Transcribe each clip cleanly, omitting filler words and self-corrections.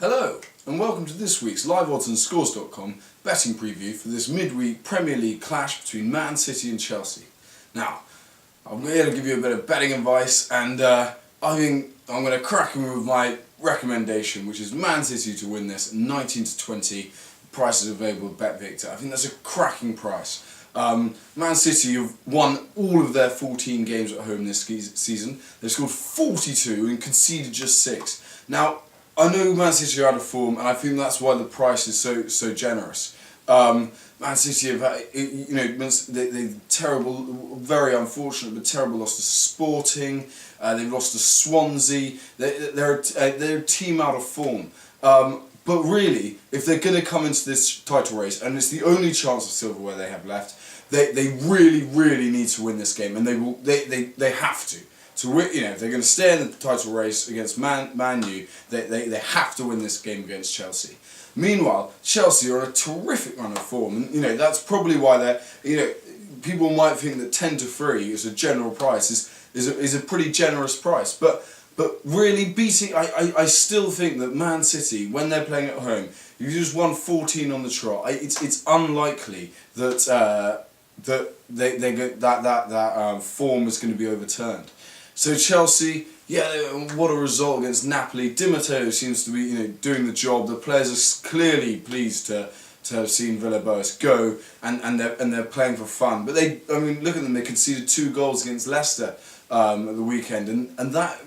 Hello and welcome to this week's LiveOddsAndScores.com betting preview for this midweek Premier League clash between Man City and Chelsea. Now, I'm here to give you a bit of betting advice and I think I'm going to crack in with my recommendation, which is Man City to win this 19 to 20. The price is available at BetVictor. I think that's a cracking price. Man City have won all of their 14 games at home this season. They've scored 42 and conceded just 6. Now, I know Man City are out of form, and I think that's why the price is so generous. Man City have had, they terrible, very unfortunate, but terrible loss to Sporting. They've lost to Swansea. They're a team out of form. But really, if they're going to come into this title race, and it's the only chance of silverware they have left, they really need to win this game, and they have to. So if they're going to stay in the title race against Man U, they have to win this game against Chelsea. Meanwhile, Chelsea are on a terrific run of form, and that's probably why they're people might think that 10 to 3 as a general price is a pretty generous price, but really beating I still think that Man City, when they're playing at home, if you just won 14 on the trot, it's unlikely that that form is going to be overturned. So Chelsea, what a result against Napoli. Di Matteo seems to be doing the job. The players are clearly pleased to have seen Villas-Boas go, and they're playing for fun. But look at them. They conceded 2 goals against Leicester at the weekend, and that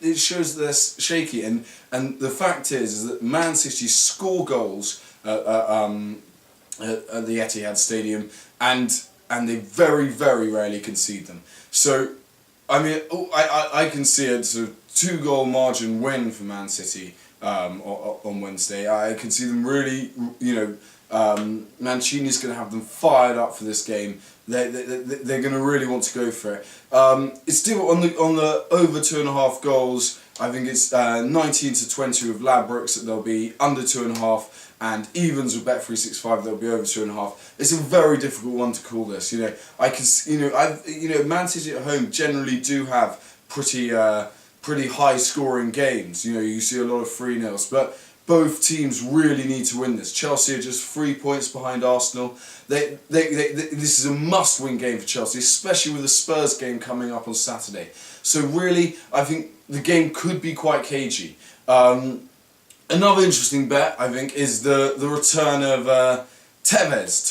it shows that they're shaky. And the fact is that Man City score goals at the Etihad Stadium, and they very rarely concede them. So I can see a sort of 2-goal margin win for Man City on Wednesday. I can see them really, Mancini's going to have them fired up for this game. They're going to really want to go for it. It's still on the over 2.5 goals. I think it's 19 to 20 with Ladbrokes that they'll be under 2.5. And evens with Bet365, they'll be over 2.5. It's a very difficult one to call this. Man City at home generally do have pretty high scoring games. You see a lot of 3-0s, but both teams really need to win this. Chelsea are just 3 points behind Arsenal. This is a must-win game for Chelsea, especially with the Spurs game coming up on Saturday. So really, I think the game could be quite cagey. Another interesting bet, I think, is the return of Tevez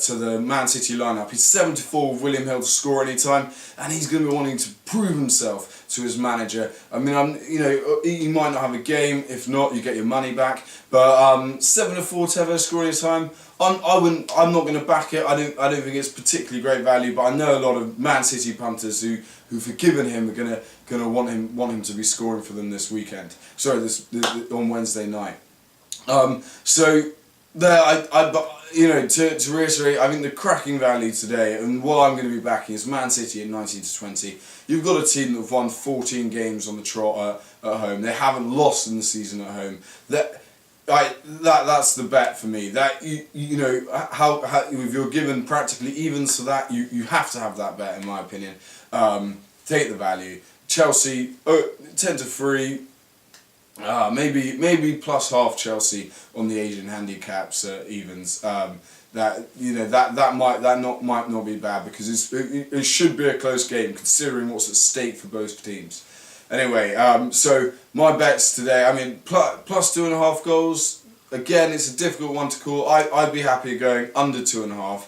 to the Man City lineup. He's 7 to 4 with William Hill to score any time, and he's going to be wanting to prove himself to his manager. He might not have a game. If not, you get your money back. But 7 to 4 Tevez scoring any time, I'm not going to back it. I don't think it's particularly great value. But I know a lot of Man City punters who've forgiven him are going to want him to be scoring for them this weekend. Sorry, on Wednesday night. To reiterate, I think the cracking value today, and what I'm going to be backing, is Man City at 19 to 20. You've got a team that have won 14 games on the trot at home. They haven't lost in the season at home. That's the bet for me. That if you're given practically evens for that, you have to have that bet, in my opinion. Take the value. Chelsea 10 to 3. Maybe plus half Chelsea on the Asian handicaps evens. That might not be bad, because it should be a close game considering what's at stake for both teams. Anyway, so my bets today. Plus 2.5 goals. Again, it's a difficult one to call. I'd be happy going under 2.5.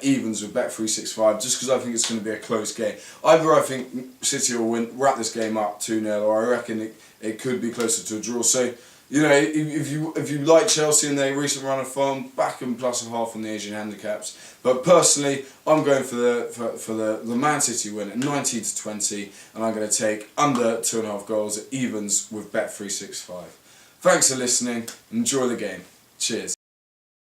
Evens with Bet365, just because I think it's going to be a close game. Either I think City will wrap this game up 2-0, or I reckon it could be closer to a draw. So, if you like Chelsea and their recent run of form, back them plus 1/2 on the Asian handicaps. But personally, I'm going for the Man City win at 19 to 20, and I'm going to take under 2.5 goals at evens with Bet365. Thanks for listening. Enjoy the game. Cheers.